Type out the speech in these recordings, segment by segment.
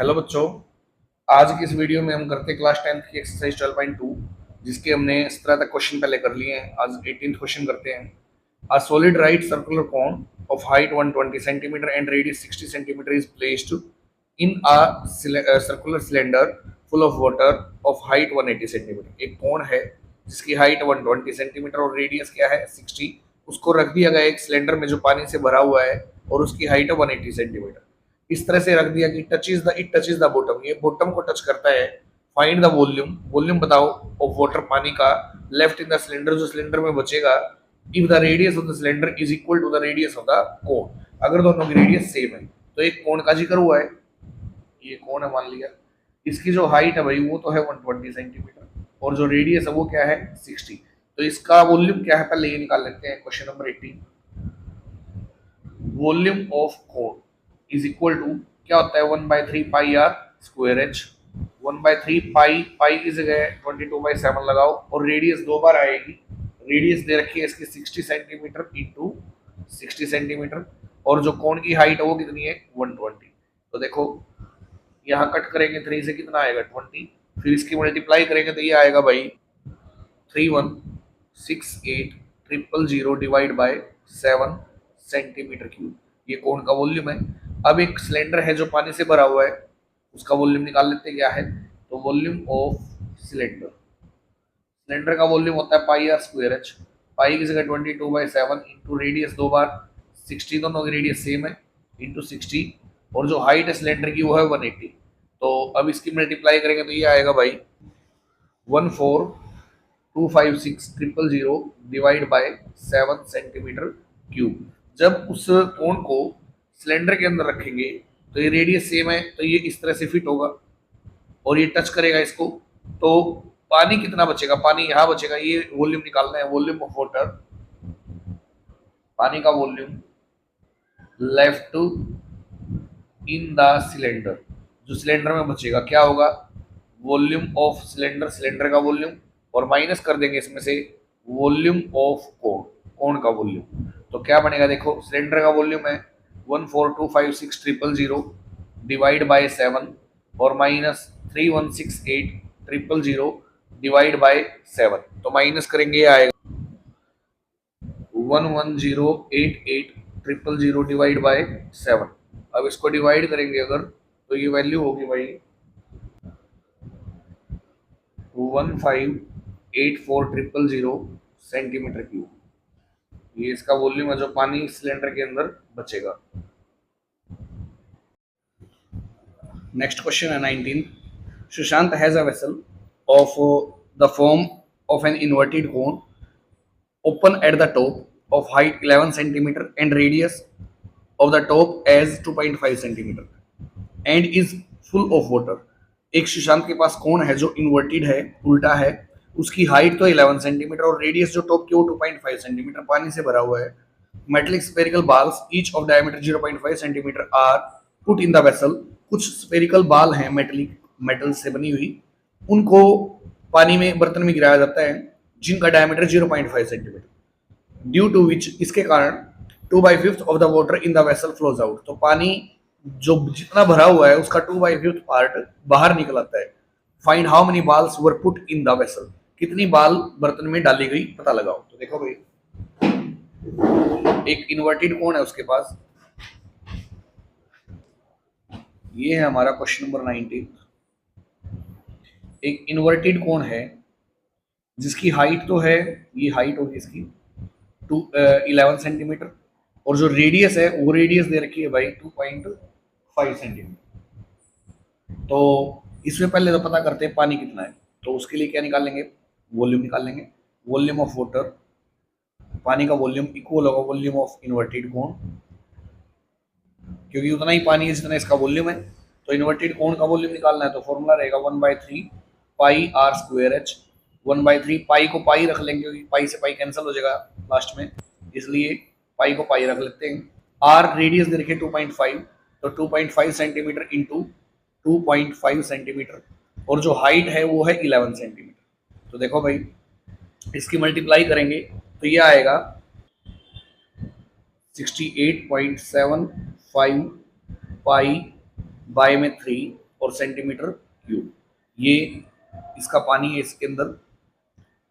Hello बच्चों। आज की इस वीडियो में हम करते हैं क्लास 10th की एक्सरसाइज 12.2, जिसके हमने 17 तक क्वेश्चन पहले कर लिए हैं। आज 18th क्वेश्चन करते हैं। A solid right circular cone of height 120 centimetre and radius 60 centimetre is placed in a circular cylinder full of water of height 180 centimetre. एक कोन है जिसकी हाइट 120 सेंटीमीटर और रेडियस क्या है 60। उसको रख दिया गया एक सिलेंडर में जो पानी से भरा हुआ है और उसकी हाइट है 180 सेंटीमीटर। इस तरह से रख दिया कि इट टचेज द बॉटम, ये बॉटम को टच करता है। फाइंड द वॉल्यूम, वॉल्यूम बताओ ऑफ वाटर, पानी का, लेफ्ट इन द सिलेंडर, जो सिलेंडर में बचेगा, if the radius of the cylinder is equal to the radius of the cone, अगर दोनों की रेडियस सेम है। तो एक कोन का जिक्र हुआ है, ये कोन है मान लिया। इसकी जो हाइट है भाई वो तो है 120 सेंटीमीटर और जो रेडियस है वो क्या है 60। तो इसका वॉल्यूम क्या है पहले ये निकाल लेते हैं। Question number 18, volume of cone is equal to क्या होता है 1/3 pi are square H. 1/3 pi, pi की जगह 22/7 लगाओ और रेडियस दो बार आएगी। रेडियस दे रखी है इसकी 60 सेंटीमीटर इंटू 60 सेंटीमीटर और जो कोण की हाइट है वो कितनी है 120। तो देखो यहाँ कट करेंगे 3 से कितना आएगा 20, फिर इसकी मल्टीप्लाई करेंगे तो ये आएगा भाई 3168,000 डिवाइड बाय 7 सेंटीमीटर क्यूब। ये कोण का वॉल्यूम है। अब एक सिलेंडर है जो पानी से भरा हुआ है, उसका वॉल्यूम निकाल लेते हैं क्या है। तो वॉल्यूम ऑफ सिलेंडर, सिलेंडर का वॉल्यूम होता है पाई आर स्क्वायर एच। पाई की जगह 22/7 इंटू रेडियस दो बार 60, दोनों की रेडियस सेम है, इंटू 60 और जो हाइट है सिलेंडर की वो है 180। तो अब इसकी मल्टीप्लाई करेंगे तो ये आएगा भाई 14,256,000 डिवाइड बाय 7 सेंटीमीटर क्यूब। जब उस कोण को सिलेंडर के अंदर रखेंगे तो ये रेडियस सेम है, तो ये इस तरह से फिट होगा और ये टच करेगा इसको। तो पानी कितना बचेगा, पानी यहाँ बचेगा। ये वॉल्यूम निकालना है, वॉल्यूम ऑफ वाटर, पानी का volume left in the cylinder, जो सिलेंडर में बचेगा क्या होगा वॉल्यूम ऑफ सिलेंडर, सिलेंडर का वॉल्यूम, और माइनस कर देंगे इसमें से वॉल्यूम ऑफ कोण, कोण का वॉल्यूम। तो क्या बनेगा देखो, सिलेंडर का वॉल्यूम है 14,256,000 डिवाइड बाय 7 और माइनस 3168,000 डिवाइड बाय 7। तो माइनस करेंगे आएगा 11088,000 डिवाइड बाय 7। अब इसको डिवाइड करेंगे अगर तो ये वैल्यू होगी भाई 1584,000 सेंटीमीटर क्यूब। ये इसका वॉल्यूम है जो पानी सिलेंडर के अंदर बचेगा। नेक्स्ट क्वेश्चन है 19, Sushant has a vessel of the form of an inverted cone open at the top of height 11 centimeter and radius of the top as 2.5 centimeter and is full of water। एक सुशांत के पास कोण है जो inverted है, उल्टा है, उसकी हाइट तो 11 सेंटीमीटर और रेडियस जो टॉप की वो 2.5 सेंटीमीटर, पानी से भरा हुआ है। Metallic spherical balls each of diameter 0.5 centimetre are put in the vessel. कुछ स्फेरिकल बाल हैं मेटलिक, मेटल से बनी हुई, उनको पानी में बर्तन में गिराया जाता है जिनका डायमीटर 0.5 सेंटीमीटर, ड्यू टू विच, इसके कारण 2/5 of the water in the vessel flows out. तो पानी जो जितना भरा हुआ है उसका 2/5 पार्ट बाहर निकल आता है। Find how many balls were put in the vessel, कितनी बाल बर्तन में डाली गई पता लगाओ। तो देखो भाई एक इन्वर्टेड कोण है उसके पास, ये है हमारा क्वेश्चन नंबर 19। एक इन्वर्टेड कोण है जिसकी हाइट तो है, ये हाइट होगी इसकी 11 सेंटीमीटर और जो रेडियस है वो रेडियस दे रखी है भाई 2.5 सेंटीमीटर। तो इसमें पहले तो पता करते हैं पानी कितना है। तो उसके लिए क्या निकालेंगे, वॉल्यूम निकाल लेंगे। वॉल्यूम ऑफ वाटर, पानी का वॉल्यूम इक्वल होगा वॉल्यूम ऑफ इन्वर्टेड कोण, क्योंकि उतना ही पानी है जितना इसका वॉल्यूम है। तो इन्वर्टेड कोण का वॉल्यूम निकालना है तो फॉर्मूला रहेगा 1/3 पाई आर स्क्वायर एच। 1/3 पाई को पाई रख लेंगे क्योंकि पाई से पाई कैंसिल हो जाएगा लास्ट में, इसलिए पाई को पाई रख लेते हैं। आर रेडियस दे रखे 2.5, तो 2.5 सेंटीमीटर इंटू 2.5 सेंटीमीटर और जो हाइट है वो है 11 सेंटीमीटर। तो देखो भाई इसकी मल्टीप्लाई करेंगे तो ये आएगा 68.75 पाई बाय में 3 और सेंटीमीटर क्यूब। ये इसका पानी है इसके अंदर।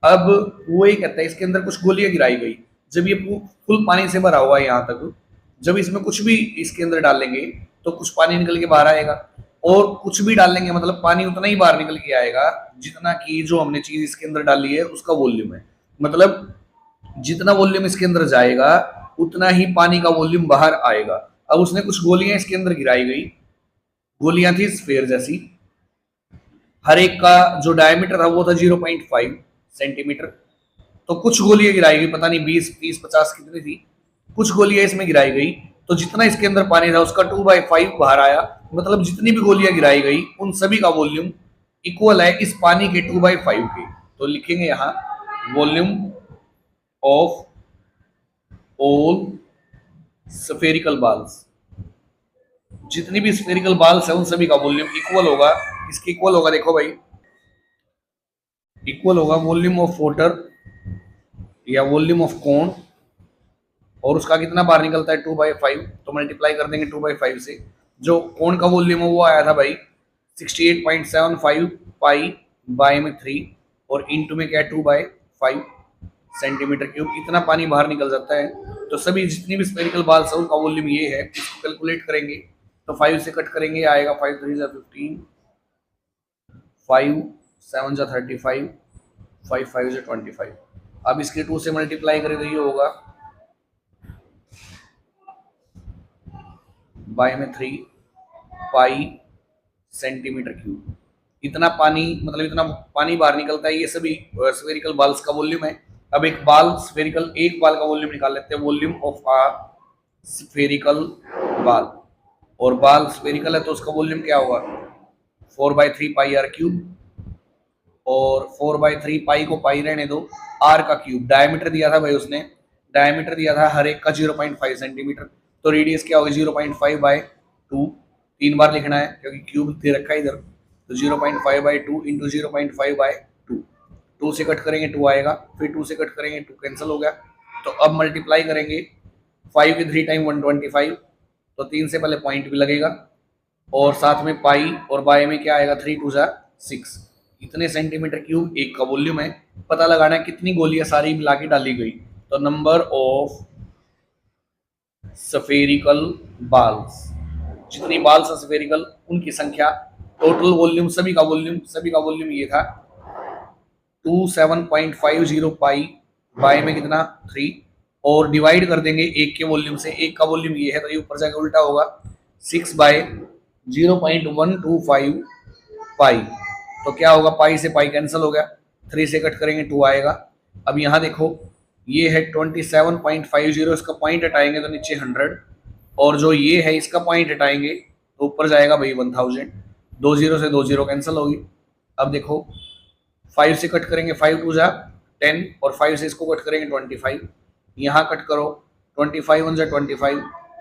अब वो ये कहता है इसके अंदर कुछ गोलियां गिराई गई। जब ये फुल पानी से भरा हुआ है यहाँ तक, जब इसमें कुछ भी इसके अंदर डालेंगे तो कुछ पानी निकल के बाहर आएगा, और कुछ भी डालेंगे मतलब पानी उतना ही बाहर निकल के आएगा जितना कि जो हमने चीज इसके अंदर डाली है उसका वॉल्यूम है। मतलब जितना वॉल्यूम इसके अंदर जाएगा उतना ही पानी का वॉल्यूम बाहर आएगा। अब उसने कुछ गोलियां इसके अंदर गिराई गई, गोलियां थी स्फेयर जैसी। हर एक का जो डायमीटर था वो था 0.5 सेंटीमीटर। तो कुछ गोलियां गिराई गई, पता नहीं 20 30 50 कितनी थी, कुछ गोलियां इसमें गिराई गई। तो जितना इसके अंदर पानी था उसका 2/5 बाहर आया। मतलब जितनी भी गोलियां गिराई गई उन सभी का वॉल्यूम इक्वल है इस पानी के 2/5 के। तो लिखेंगे यहाँ वॉल्यूम ऑफ ऑल स्फेरिकल बाल्स। जितनी भी स्फेरिकल बाल्स है उन सभी का वॉल्यूम इक्वल होगा। इसके इक्वल होगा, देखो भाई, इक्वल होगा वॉल्यूम ऑफ वाटर या वॉल्यूम ऑफ कोन, और उसका कितना बाहर निकलता है 2/5, तो मल्टीप्लाई कर देंगे 2/5 से। जो कोन का वॉल्यूम है वो आया था भाई 68.75 पाई बाय में 3, और इंटू में क्या है 2/5 सेंटीमीटर क्यूब। इतना पानी बाहर निकल जाता है। तो सभी जितनी भी स्फेरिकल बाल्स है उनका वॉल्यूम ये है। इसको कैलकुलेट करेंगे तो 5 से कट करेंगे, आएगा 5 3 15, 5 7 35, 5 5 25। अब इसके 2 से मल्टीप्लाई करें तो ये होगा बाय में 3 पाई सेंटीमीटर क्यूब। इतना पानी मतलब इतना पानी बाहर निकलता है। ये सभी स्फेरिकल बाल्स का वॉल्यूम है। अब एक बाल स्फेरिकल, एक बाल का वॉल्यूम निकाल लेते हैं, वॉल्यूम ऑफ आ स्फेरिकल बाल। और बाल स्फेरिकल है तो उसका वॉल्यूम क्या होगा 4/3 पाई आर क्यूब, और 4/3 पाई को पाई रहने दो, आर का क्यूब। डायमीटर दिया था भाई उसने, डायमीटर दिया था हर एक का 0.5 सेंटीमीटर। तो रेडियस क्या होगी 0.5/2, 3 बार लिखना है क्योंकि क्यूब दे रखा है इधर। तो 0.5/2 इंटू 0.5/2, 2 से कट करेंगे 2 आएगा, फिर 2 से कट करेंगे 2 कैंसिल हो गया। तो अब मल्टीप्लाई करेंगे 5 के 3 टाइम 125, तो 3 से पहले पॉइंट भी लगेगा, और साथ में पाई और बाय में क्या आएगा 3 2 6। इतने सेंटीमीटर क्यूब एक का वॉल्यूम है। पता लगाना है कितनी गोलियां सारी मिला के डाली गई। तो नंबर ऑफ स्फेरिकल बाल्स, जितनी बाल्स है स्फेरिकल उनकी संख्या, टोटल वॉल्यूम सभी का वॉल्यूम ये था 27.50 पाई बाय में कितना 3, और डिवाइड कर देंगे एक के वॉल्यूम से। एक का वॉल्यूम ये है तो ये ऊपर जाकर उल्टा होगा 6/0.125 पाई। तो क्या होगा, पाई से पाई कैंसिल हो गया, 3 से कट करेंगे 2 आएगा। अब यहाँ देखो ये है 27.50, इसका पॉइंट हटाएंगे तो नीचे 100, और जो ये है इसका पॉइंट हटाएंगे तो ऊपर जाएगा भाई 1000। 2 0 से 2 0 कैंसिल होगी। अब देखो 5 से कट करेंगे 5 2 10, और 5 से इसको कट करेंगे 25। यहाँ कट करो 25 1 25,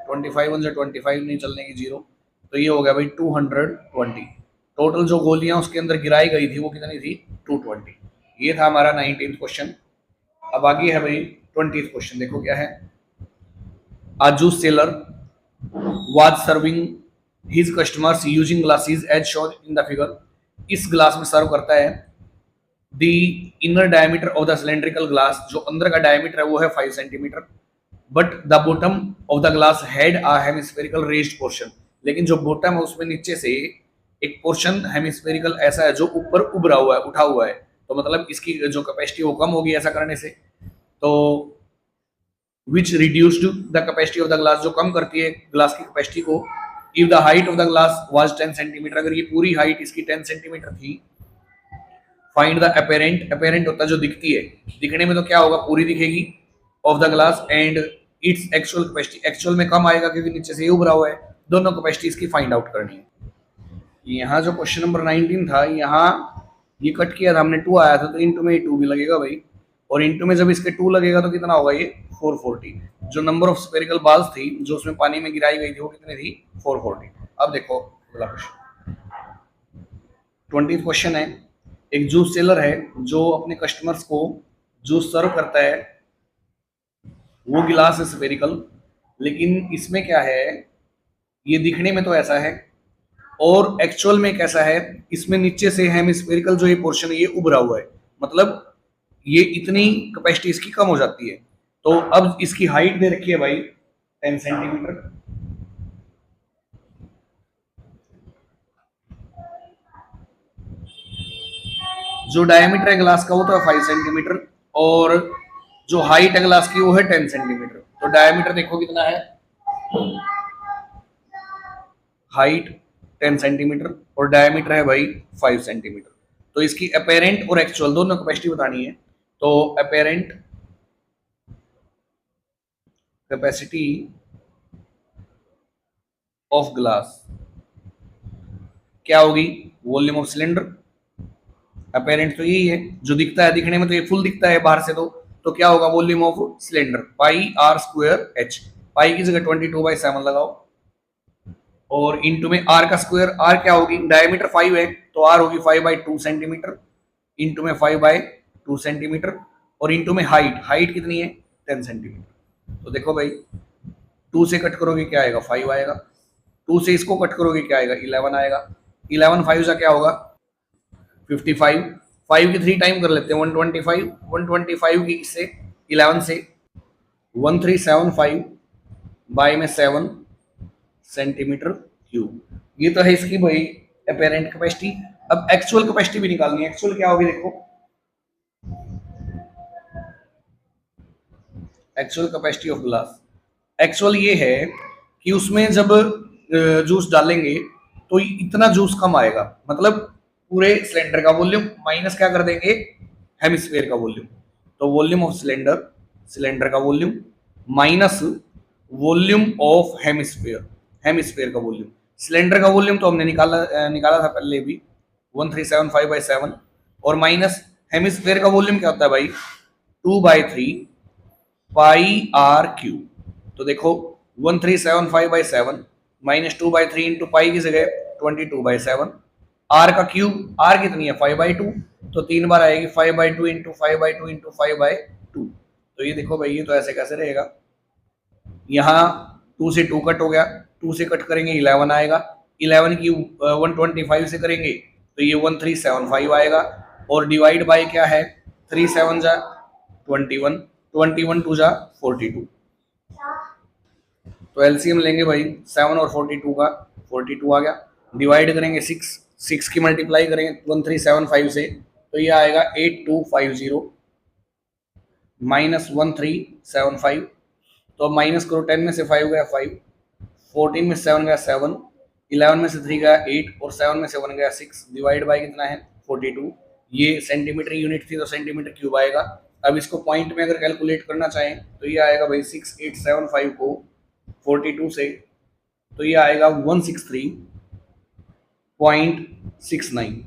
25 1 25, नहीं चलने की 0। तो ये हो गया भाई 220। टोटल जो गोलियां उसके अंदर गिराई गई थी वो कितनी थी 220। ये था हमारा 19th क्वेश्चन। अब आगे है भाई 20th क्वेश्चन, देखो क्या है। A juice seller was serving his customers using glasses as shown in the figure। इस ग्लास में सर्व करता है। The inner diameter of the cylindrical glass, जो अंदर का डायमीटर है वो है 5 centimetre. But the bottom of the glass had a hemispherical raised portion, लेकिन जो बॉटम है उसमें नीचे से एक पोर्शन हेमिस्फेरिकल ऐसा है जो ऊपर उभरा हुआ है, उठा हुआ है। तो मतलब इसकी जो कैपेसिटी वो कम होगी ऐसा करने से। तो which reduced the capacity of the glass, जो कम करती है ग्लास की कैपेसिटी को। If the height of the glass was 10 centimetre, अगर ये पूरी हाइट इसकी 10 सेंटीमीटर थी। फाइंड द अपेरेंट, अपेरेंट होता है जो दिखती है, दिखने में तो क्या होगा पूरी दिखेगी of the glass, and its actual capacity, actual में कम आएगा क्योंकि नीचे से ये उभरा हुआ है। दोनों कैपेसिटी इसकी फाइंड आउट करनी है। यहाँ जो क्वेश्चन नंबर 19 था, यहाँ ये कट किया था हमने 2 आया था तो इंटू में 2 भी लगेगा भाई, और इंटू में जब इसके 2 लगेगा तो कितना होगा ये 440। जो नंबर ऑफ स्फेरिकल बाल्स थी जो उसमें पानी में गिराई गई थी वो कितनी थी 440। अब देखो अगला क्वेश्चन, 20th क्वेश्चन है। एक जूस सेलर है जो अपने कस्टमर्स को जूस सर्व करता है। वो गिलास है स्फेरिकल, लेकिन इसमें क्या है, ये दिखने में तो ऐसा है और एक्चुअल में कैसा है, इसमें नीचे से हेमिस्फेरिकल जो ये पोर्शन है ये उभरा हुआ है, मतलब ये इतनी कैपेसिटी इसकी कम हो जाती है। तो अब इसकी हाइट दे रखी है भाई 10 सेंटीमीटर, जो डायमीटर है ग्लास का वो तो है 5 सेंटीमीटर, और जो हाइट है ग्लास की वो है 10 सेंटीमीटर। तो डायमीटर देखो कितना है, हाइट 10 सेंटीमीटर और डायमीटर है भाई 5 सेंटीमीटर। तो इसकी अपेरेंट और एक्चुअल दोनों कैपेसिटी बतानी है। तो अपेरेंट कैपेसिटी ऑफ ग्लास क्या होगी, वॉल्यूम ऑफ सिलेंडर। अपेरेंट तो यही है, जो दिखता है, दिखने में तो ये फुल दिखता है बाहर से, तो क्या होगा, volume of cylinder pi are square h. Pi की जगह 22/7 लगाओ और इंटू में आर का स्क्वायर, आर क्या होगी, डायमीटर 5 है तो आर होगी 5/2 सेंटीमीटर, इंटू में 5/2 सेंटीमीटर, और इंटू में हाइट, हाइट कितनी है 10 सेंटीमीटर। तो देखो भाई 2 से कट करोगे क्या आएगा, 5 आएगा, 2 से इसको कट करोगे क्या आएगा, 11 आएगा, 11 5 का क्या होगा 55, 5 की 3 टाइम कर लेते हैं 125, 125 की से 11 से 1375 बाय में 7 सेंटीमीटर क्यूब। ये तो है इसकी भाई अपेरेंट कैपेसिटी। अब एक्चुअल कैपेसिटी भी निकालनी है, एक्चुअल क्या होगी देखो, actual capacity of glass, actual ये है कि उसमें जब जूस डालेंगे तो इतना जूस कम आएगा, मतलब पूरे सिलेंडर का वॉल्यूम माइनस क्या कर देंगे, हेमिस्फीयर का वॉल्यूम। तो वॉल्यूम ऑफ सिलेंडर, सिलेंडर का volume minus volume of hemisphere, hemisphere का वॉल्यूम। सिलेंडर का वॉल्यूम तो हमने निकाला था पहले भी 1375/7, और माइनस हेमिस्फीयर का वॉल्यूम क्या होता है भाई 2/3 पाई आर क्यूब। तो देखो 1375/7 माइनस 2/3 इंटू पाई की जगह 22/7, आर का क्यूब, आर कितनी है 5/2, तो 3 बार आएगी 5/2 इंटू 5/2 इंटू 5/2। तो ये देखो भाई ये तो ऐसे कैसे रहेगा, यहाँ 2 से 2 कट हो गया, 2 से कट करेंगे 11 आएगा, 11 की 125 से करेंगे तो ये 1375 आएगा, और डिवाइड बाय क्या है 3 7 जा 21, 21 2 जा 42। तो एलसीएम लेंगे भाई 7 और 42 का, 42 आ गया, डिवाइड करेंगे 6, 6 की मल्टीप्लाई करेंगे 1375 से तो ये आएगा 8250 माइनस 1375। तो अब माइनस करो, 10 में से 5 गया 5, 14 में 7 गया 7, 11 में से 3 गया 8 और 7 में से 1 गया 6, डिवाइड बाय कितना है 42। ये सेंटीमीटर यूनिट थी तो सेंटीमीटर क्यूब आएगा। अब इसको पॉइंट में अगर कैलकुलेट करना चाहें तो ये आएगा भाई 6875 को 42 से, तो ये आएगा 163.69,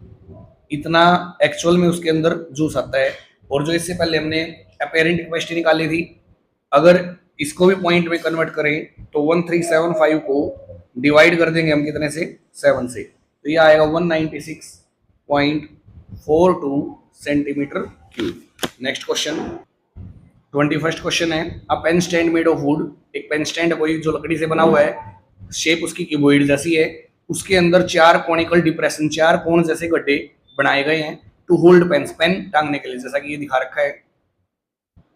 इतना एक्चुअल में उसके अंदर जूस आता है। और जो इससे पहले हमने अपेरेंट कैपेसिटी निकाली थी, अगर इसको भी पॉइंट में कन्वर्ट करें तो 1375 को डिवाइड कर देंगे हम कितने से 7 से, तो ये आएगा 196.42 centimetre cube. Next question 21st question है, a pen stand made of wood, एक पेन स्टैंड कोई जो लकड़ी से बना हुआ है, शेप उसकी क्यूबॉइड जैसी है, उसके अंदर 4 कॉनिकल डिप्रेशन, 4 कोण जैसे गड्ढे बनाए गए हैं टू होल्ड पेन्स, पेन टांगने के लिए, जैसा कि ये दिखा रखा है।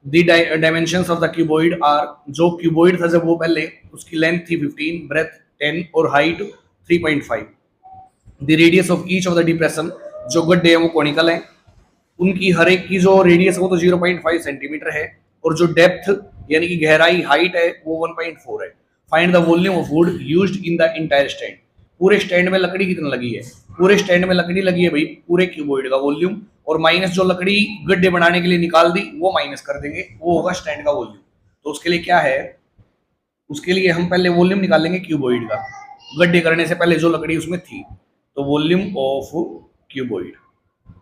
The dimensions of the cuboid are, जो क्यूबॉइड था जब वो पहले उसकी लेंथ थी 15, ब्रेथ 10 और height 3.5। The radius of each of the depression, जो गड्ढे हैं वो कॉनिकल हैं, उनकी हर एक की जो रेडियस है वो तो 0.5 सेंटीमीटर है, और जो डेप्थ यानी कि गहराई हाइट है वो 1.4 है। Find the volume of would used in the entire stand, पूरे स्टैंड में लकड़ी कितनी लगी है, पूरे स्टैंड में लकड़ी लगी है भाई पूरे क्यूबॉइड का वॉल्यूम, और माइनस जो लकड़ी गड्ढे बनाने के लिए निकाल दी वो माइनस कर देंगे, वो होगा स्टैंड का वॉल्यूम। तो उसके लिए क्या है, उसके लिए हम पहले वॉल्यूम निकालेंगे क्यूबॉइड का, गड्ढे करने से पहले जो लकड़ी उसमें थी। तो वॉल्यूम ऑफ क्यूबॉइड,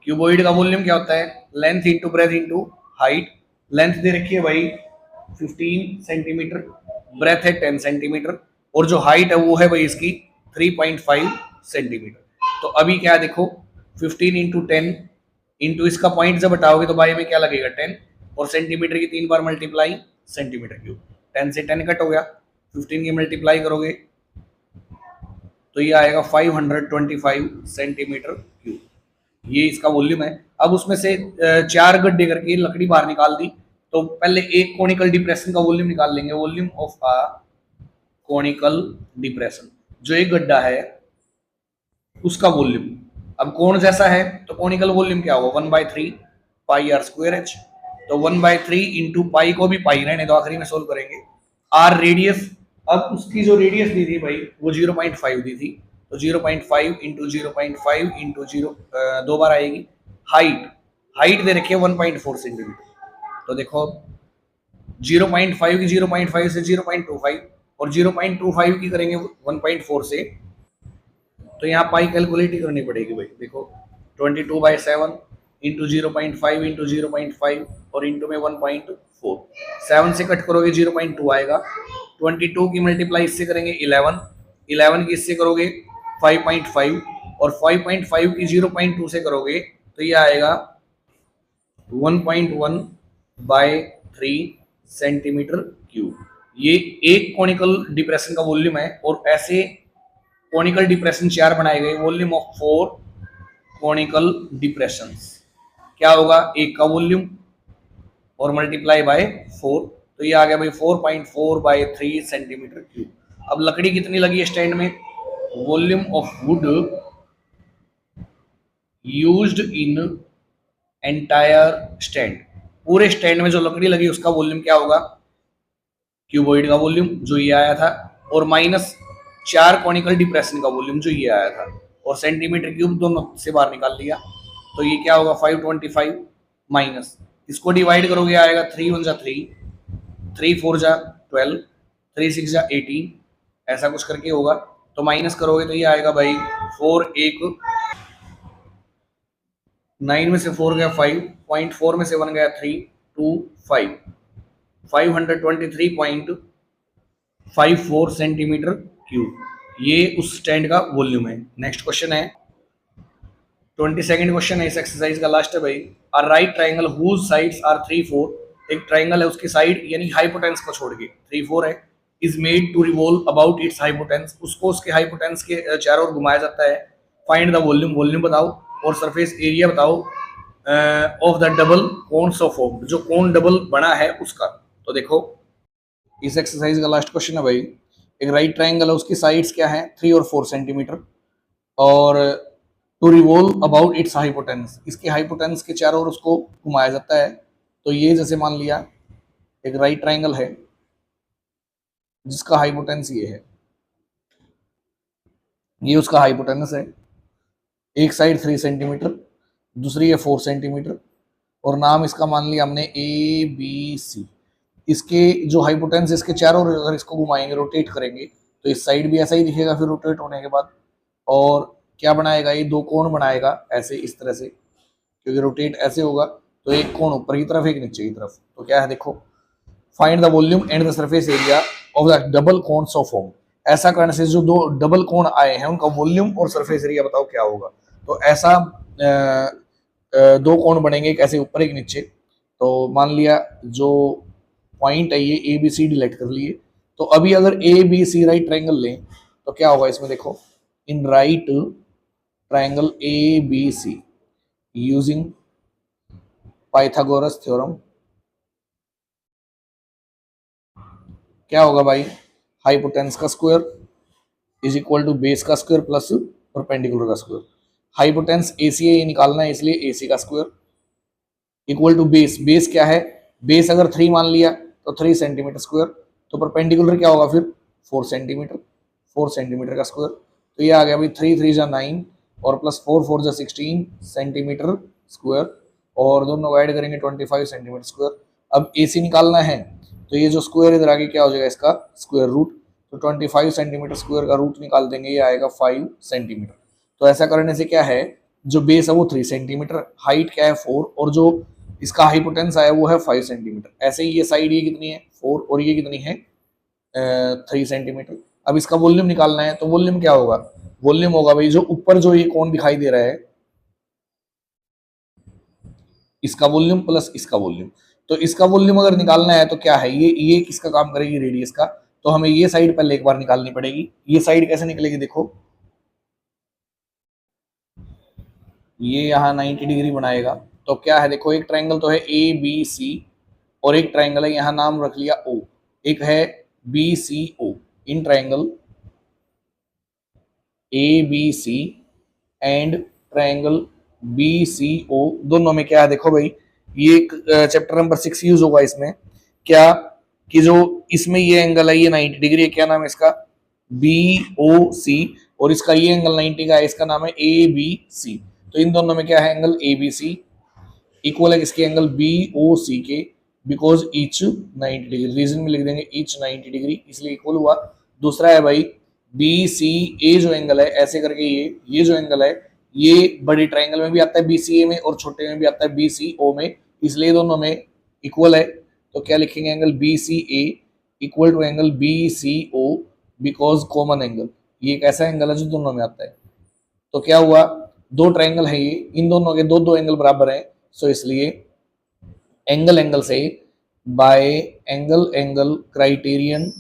क्यूबॉइड का वॉल्यूम क्या होता है, length into breadth into height. Length दे रखी है भाई 15 सेंटीमीटर, ब्रेथ है 10 सेंटीमीटर, और जो हाइट है वो है भाई इसकी 3.5 सेंटीमीटर। तो अभी क्या देखो 15 इंटू 10 इंटू इसका पॉइंट जब हटाओगे तो बाई में क्या लगेगा 10, और सेंटीमीटर की 3 बार मल्टीप्लाई सेंटीमीटर क्यूब, 10 से 10 कट हो गया, 15 की मल्टीप्लाई करोगे तो ये आएगा 525 सेंटीमीटर क्यूब, ये इसका वॉल्यूम है। अब उसमें से 4 गड्ढे करके लकड़ी बाहर निकाल दी, तो पहले एक कोनिकल डिप्रेशन का वॉल्यूम निकाल लेंगे, volume of a conical depression, जो एक गड्ढा है उसका वॉल्यूम। अब कोण जैसा है तो कोनिकल वॉल्यूम क्या होगा, 1/3 पाई आर स्क्वायर एच। तो 1/3 इंटू पाई को भी पाई रहने दो, आखिरी में सोल्व करेंगे। आर रेडियस, अब उसकी जो रेडियस दी थी भाई वो 0.5 दी थी, तो 0.5 इंटू 0.5 इंटू 0 दो बार आएगी। हाइट, हाइट दे रखी है 1.4 सेंटीमीटर, तो देखो 0.5 की 0.5 से 0.25 और 0.25 की करेंगे 1.4 से, तो यहाँ पाई कैलकुलेट ही करनी पड़ेगी भाई। देखो 22/7 इंटू 0.5 इंटू 0.5 और इंटू में 1.4, 7 से कट करोगे 0.2 आएगा। 22 की मल्टीप्लाई इससे करेंगे 11, 11 की इससे करोगे 5.5 और 5.5 की 0.2 से करोगे तो ये आएगा 1.1/3 सेंटीमीटर क्यूब। ये एक कोनिकल डिप्रेशन का वॉल्यूम है, और ऐसे कोनिकल डिप्रेशन 4 बनाए गए, वॉल्यूम ऑफ 4 कोनिकल डिप्रेशंस। क्या होगा, एक का वॉल्यूम और मल्टीप्लाई बाय 4, तो ये आ गया भाई 4.4/3 सेंटीमीटर क्यूब। अब लकड़ी कितनी लगी है स्टैंड में, volume of would used in entire stand, पूरे स्टैंड में जो लकड़ी लगी उसका वॉल्यूम क्या होगा, क्यूबॉइड का वॉल्यूम जो ये आया था, और माइनस 4 कॉनिकल डिप्रेशन का वॉल्यूम जो ये आया था, और सेंटीमीटर क्यूब दोनों से बाहर निकाल लिया, तो ये क्या होगा 525 माइनस, इसको डिवाइड करोगे आएगा 3 1 जा 3, 3 4 जा 12, 3 6 जा 18, ऐसा कुछ करके होगा। तो माइनस करोगे तो ये आएगा भाई 4 1 9 में से 4 गया 5, 0.4 में से 1 गया 3 2 5, 520.54 सेंटीमीटर क्यूब, ये उस स्टैंड का वॉल्यूम है। नेक्स्ट क्वेश्चन है 22nd क्वेश्चन है इस एक्सरसाइज का, लास्ट है भाई। A right triangle whose sides are 3 4, एक ट्राइंगल है उसकी साइड यानी हाइपोटेंस को छोड़ के 3 4 है, is made to revolve about its hypotenuse, उसको उसके हाइपोटेंस के चारों ओर घुमाया जाता है। फाइंड द वॉल्यूम, वॉल्यूम बताओ, और सरफेस एरिया बताओ of the double cones of form, जो कोन डबल बना है उसका। तो देखो इस एक्सरसाइज का लास्ट क्वेश्चन है भाई, एक राइट ट्राइंगल है उसकी साइड्स क्या है 3 और 4 सेंटीमीटर, और to revolve about its hypotenuse, इसके हाइपोटेंस के चारों ओर उसको घुमाया जाता है। तो ये जैसे मान लिया एक राइट ट्राइंगल है जिसका हाइपोटेंस ये है, ये उसका हाइपोटेनस है, एक साइड 3 सेंटीमीटर, दूसरी है 4 सेंटीमीटर, और नाम इसका मान लिया हमने ए बी सी। इसके जो हाइपोटेंस इसके चारों ओर अगर इसको घुमाएंगे रोटेट करेंगे तो इस साइड भी ऐसा ही दिखेगा फिर रोटेट होने के बाद, और क्या बनाएगा ये 2 कोण बनाएगा ऐसे इस तरह से, क्योंकि रोटेट ऐसे होगा तो एक कोण ऊपर की तरफ एक नीचे की तरफ। तो क्या है देखो, find the volume and the surface area of the double cones of form, ऐसा करने से जो 2 डबल कोण आए हैं उनका वॉल्यूम और सरफेस एरिया बताओ क्या होगा। तो ऐसा 2 कोण बनेंगे, एक ऐसे ऊपर एक नीचे। तो मान लिया जो पॉइंट है ये ए बी सी डिलीट कर लिए, तो अभी अगर A B C right triangle लें तो क्या होगा इसमें देखो, in right triangle A B C using Pythagoras theorem क्या होगा भाई, हाइपोटेंस का square is equal to base का स्क्वायर प्लस परपेंडिकुलर का स्क्वायर। हाइपोटेंस एसी है ये निकालना है इसलिए एसी का square equal to base, base क्या है, बेस अगर 3 मान लिया तो 3 सेंटीमीटर स्क्वायर, तो परपेंडिकुलर क्या होगा फिर 4 सेंटीमीटर, 4 सेंटीमीटर का स्क्वायर। तो ये आ गया भाई 3 3 जा 9 और प्लस 4 4 जा 16 सेंटीमीटर स्क्वायर, और दोनों ऐड करेंगे 25 सेंटीमीटर स्क्वायर। अब एसी निकालना है तो ये जो स्क्वायर इधर आगे क्या हो जाएगा इसका स्क्वायर रूट, तो 25 सेंटीमीटर स्क्वायर का रूट निकाल देंगे, ये आएगा 5 सेंटीमीटर। तो ऐसा करने से क्या है, जो बेस है वो 3 सेंटीमीटर, हाइट क्या है 4, और जो इसका हाइपोटेंस आया वो है 5 सेंटीमीटर। ऐसे ही ये साइड ये कितनी है 4 और ये कितनी है 3 सेंटीमीटर। अब इसका वॉल्यूम निकालना है तो वॉल्यूम क्या होगा, वॉल्यूम होगा भाई जो ऊपर जो ये कोण दिखाई दे रहा है इसका वॉल्यूम प्लस इसका वॉल्यूम। तो इसका वॉल्यूम अगर निकालना है तो क्या है, ये किसका काम करेगी रेडियस का, तो हमें ये साइड पहले एक बार निकालनी पड़ेगी। ये साइड कैसे निकलेगी देखो, ये यहाँ 90 डिग्री बनाएगा। तो क्या है देखो, एक ट्रायंगल तो है ए बी सी और एक ट्रायंगल है, यहाँ नाम रख लिया ओ, एक है B C O. In triangle A B C and triangle B C O, दोनों में क्या है देखो भाई, ये चैप्टर नंबर 6 यूज होगा इसमें। क्या कि जो इसमें ये एंगल है ये 90 डिग्री है, क्या नाम है इसका, बी ओ सी, और इसका ये एंगल 90 का है, इसका नाम है ए बी सी। तो इन दोनों में क्या है, angle A B C equal है इसके एंगल बी ओ सी के, बिकॉज ईच 90 डिग्री, रीजन में लिख देंगे ईच 90 डिग्री, इसलिए इक्वल हुआ। दूसरा है भाई बी सी ए जो एंगल है, ऐसे करके ये जो एंगल है ये बड़ी ट्रायंगल में भी आता है बी सी ए में और छोटे में भी आता है बी सी ओ में, इसलिए दोनों में इक्वल है। तो क्या लिखेंगे, angle B C A equal to angle B C O because common angle, ये एक ऐसा एंगल है जो दोनों में आता है। तो क्या हुआ, दो ट्रायंगल है ये, इन दोनों के दो दो एंगल बराबर हैं, सो इसलिए एंगल एंगल से bye angle angle criterion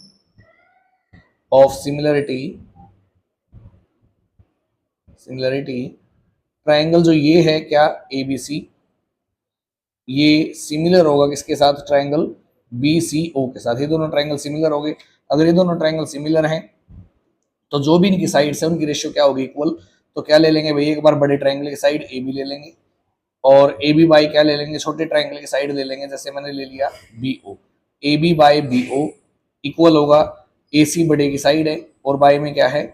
of similarity triangle जो ये है क्या ए बी सी, ये सिमिलर होगा किसके साथ, ट्रायंगल बी सी ओ के साथ। ये दोनों ट्रायंगल सिमिलर हो गए। अगर ये दोनों ट्रायंगल सिमिलर हैं तो जो भी इनकी साइड है उनकी रेशियो क्या होगी, इक्वल। तो क्या ले लेंगे भाई, एक बार बड़े ट्रायंगल की साइड ए बी ले लेंगे और ए बी बाई क्या ले लेंगे, छोटे ट्रायंगल की साइड ले लेंगे, जैसे मैंने ले लिया B O. A B by B O equal होगा ए सी बड़े की साइड है और बाई में क्या है,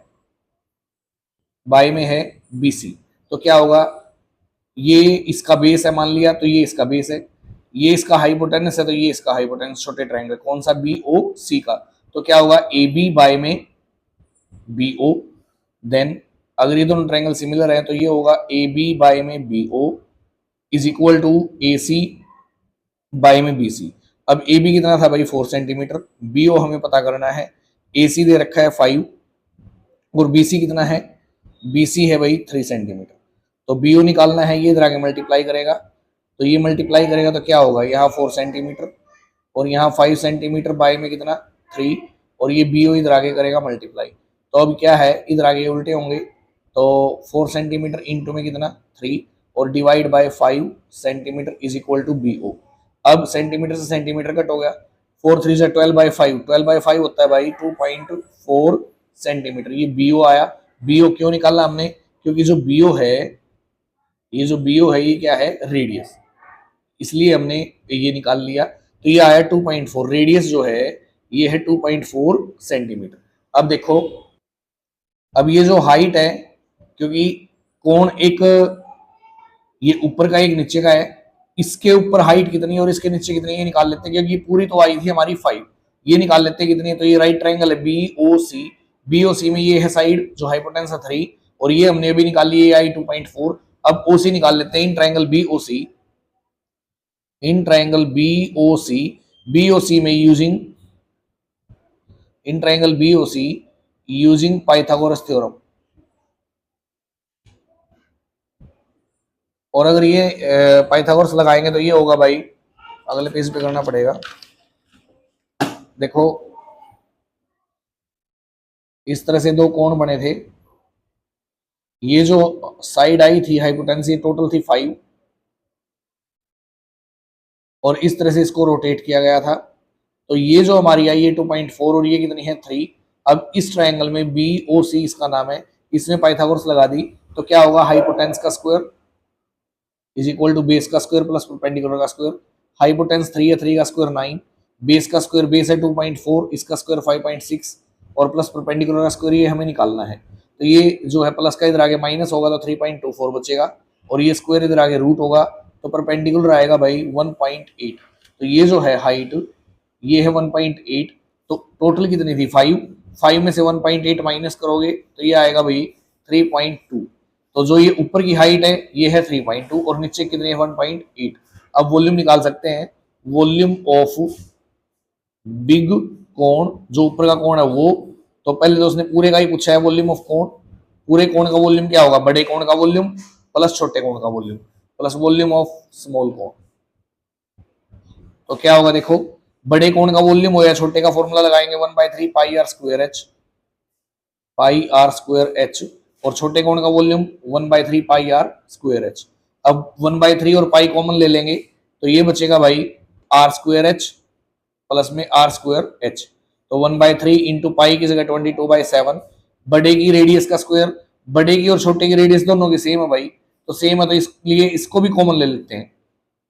बाई में है बी सी। तो क्या होगा, ये इसका बेस है मान लिया, तो ये इसका बेस है, ये इसका हाइपोटेनस है, तो ये इसका हाइपोटेनस, छोटे ट्रायंगल कौन सा, बी ओ सी का। तो क्या होगा, ए बी बाई में बी ओ, देन अगर ये दोनों ट्रायंगल सिमिलर है तो ये होगा ए बी बाई में B O is equal to A C by में बी सी। अब ए बी कितना था भाई 4 सेंटीमीटर, बी ओ हमें पता करना है, ए सी दे रखा है 5 और बी सी कितना है, बी सी है भाई 3 सेंटीमीटर। तो बी ओ निकालना है, ये इधर आके मल्टीप्लाई करेगा, तो ये मल्टीप्लाई करेगा तो क्या होगा, यहाँ 4 सेंटीमीटर और यहाँ 5 सेंटीमीटर बाई में कितना 3, और ये बी ओ इधर आगे करेगा मल्टीप्लाई। तो अब क्या है, इधर आगे उल्टे होंगे, तो 4 सेंटीमीटर इंटू में कितना 3 और divide by 5 centimetre is equal to B O. अब सेंटीमीटर से सेंटीमीटर कट हो गया, 4 3 से 12/5, 12/5 होता है भाई 2.4 सेंटीमीटर, ये बी ओ आया। बी ओ क्यों निकाला हमने, क्योंकि जो बी ओ है, ये जो बी ओ है ये क्या है, रेडियस, इसलिए हमने ये निकाल लिया। तो ये आया 2.4, रेडियस जो है ये है 2.4 सेंटीमीटर। अब देखो, अब ये जो हाइट है, क्योंकि कोण एक ये ऊपर का एक नीचे का है, इसके ऊपर हाइट कितनी है और इसके नीचे कितनी है ये निकाल लेते हैं, क्योंकि पूरी तो आई थी हमारी 5, ये निकाल लेते हैं कितनी है। तो ये राइट ट्रायंगल है B O C, B O C में ये है साइड जो हाइपोटेनस है 3 और ये हमने अभी निकाल ली आई 2.4। अब ओ सी निकाल लेते हैं, in triangle B O C, in triangle B O C, B O C में using, in triangle B O C using Pythagoras theorem. और अगर ये पाइथागोरस लगाएंगे तो ये होगा भाई, अगले पेज पे करना पड़ेगा, देखो इस तरह से दो कोण बने थे, ये जो साइड आई थी हाइपोटेनस ये टोटल थी 5 और इस तरह से इसको रोटेट किया गया था, तो ये जो हमारी आई है 2.4 और ये कितनी है 3। अब इस ट्रायंगल में बी ओ सी इसका नाम है, इसमें पाइथागोरस लगा दी, तो क्या होगा, हाइपोटेनस का square is equal to base का स्क्वायर प्लस परपेंडिकुलर का स्क्वायर। हाइपोटेनस 3 है, 3 का स्क्वायर 9, बेस का स्क्वायर, बेस है 2.4, इसका स्क्वायर 5.6 और प्लस परपेंडिकुलर का स्क्वायर ये हमें निकालना है। तो ये जो है प्लस का इधर आगे माइनस होगा तो 3.24 बचेगा और ये स्क्वायर इधर आगे रूट होगा, तो परपेंडिकुलर आएगा भाई 1.8। तो ये जो है हाइट ये है 1.8, तो टोटल कितनी थी 5 में से 1.8 माइनस करोगे तो ये आएगा भाई 3.2। तो जो ये ऊपर की हाइट है ये है 3.2 और नीचे कितनी है 1.8। अब वॉल्यूम निकाल सकते हैं, वॉल्यूम ऑफ बिग कोण, जो ऊपर का कोण है वो, तो पहले तो उसने पूरे का ही पूछा है वॉल्यूम ऑफ कोण, पूरे कोण का वॉल्यूम क्या होगा, बड़े कोण का वॉल्यूम प्लस छोटे कोण का volume plus volume of small कोण। तो क्या होगा देखो, बड़े कोण का वॉल्यूम हो या छोटे का फॉर्मूला लगाएंगे 1/3 pi are square h, pi are square h और छोटे कोण का volume 1/3 pi are square h. अब 1/3 और पाई कॉमन ले लेंगे तो ये बचेगा भाई आर स्क्वायर एच प्लस में आर स्क्वायर एच। तो 1/3 इंटू पाई की जगह 22/7, बड़े की रेडियस का स्क्वायर, बड़े की और छोटे की रेडियस दोनों की सेम है भाई, तो सेम है तो इसलिए इसको भी कॉमन ले लेते हैं।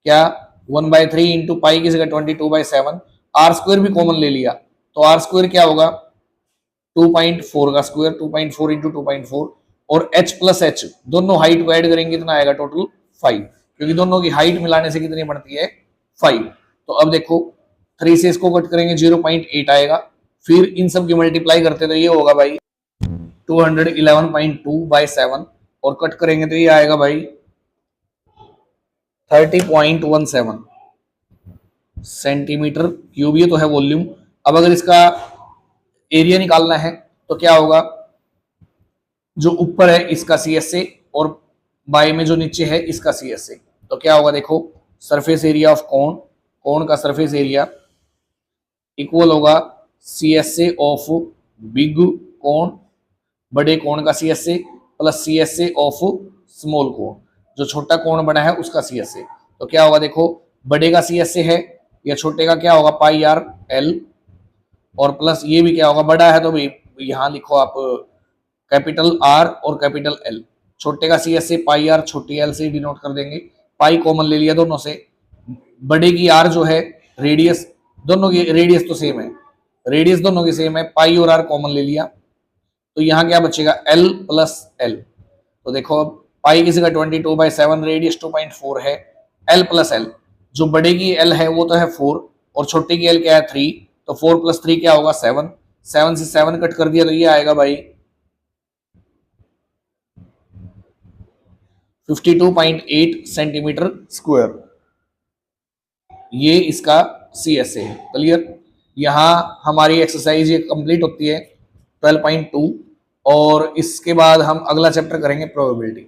क्या 1/3 इंटू पाई की जगह 22/7, आर स्क्वायर भी कॉमन ले लिया तो आर स्क्वायर क्या होगा 2.4 का स्क्वायर, 2.4 इंटू 2.4, और h प्लस एच दोनों हाइट को ऐड करेंगे कितना आएगा टोटल 5, क्योंकि दोनों की हाइट मिलाने से कितनी बनती है 5। तो अब देखो 3 से इसको कट करेंगे 0.8 आएगा, फिर इन सब की मल्टीप्लाई करते तो ये होगा भाई 211.2/7, और कट करेंगे तो ये आएगा भाई 30.17 सेंटीमीटर क्यूब। ये तो है वॉल्यूम। अब अगर इसका एरिया निकालना है तो क्या होगा, जो ऊपर है इसका सी एस ए और बाई में जो नीचे है इसका सी एस ए, तो क्या होगा देखो surface area of cone, cone का सरफेस एरिया इक्वल होगा C S A of big cone, बड़े कोण का C S A, plus C S A of small cone, जो छोटा कोण बना है उसका सी एस ए। तो क्या होगा देखो बड़े का सी एस ए है या छोटे का क्या होगा पाई आर एल, और प्लस ये भी क्या होगा बड़ा है तो भी यहाँ लिखो आप कैपिटल आर और कैपिटल एल। छोटे का C S A pi R छोटी एल से डिनोट कर देंगे, पाई कॉमन ले लिया दोनों से, बड़े की आर जो है रेडियस, दोनों की रेडियस तो सेम है, रेडियस दोनों की सेम है, पाई और आर कॉमन ले लिया तो यहाँ क्या बचेगा एल प्लस एल। तो देखो अब पाई की जगह 22/7, रेडियस 2.4 है, एल प्लस एल, जो बड़े की एल है वो तो है 4 और छोटे की एल क्या है 3, तो 4 + 3 क्या होगा 7, 7 से 7 कट कर दिया तो ये आएगा भाई 52.8 सेंटीमीटर स्क्वायर। ये इसका सी एस ए है। क्लियर। यहाँ हमारी एक्सरसाइज ये कंप्लीट होती है 12.2, और इसके बाद हम अगला चैप्टर करेंगे प्रोबेबिलिटी।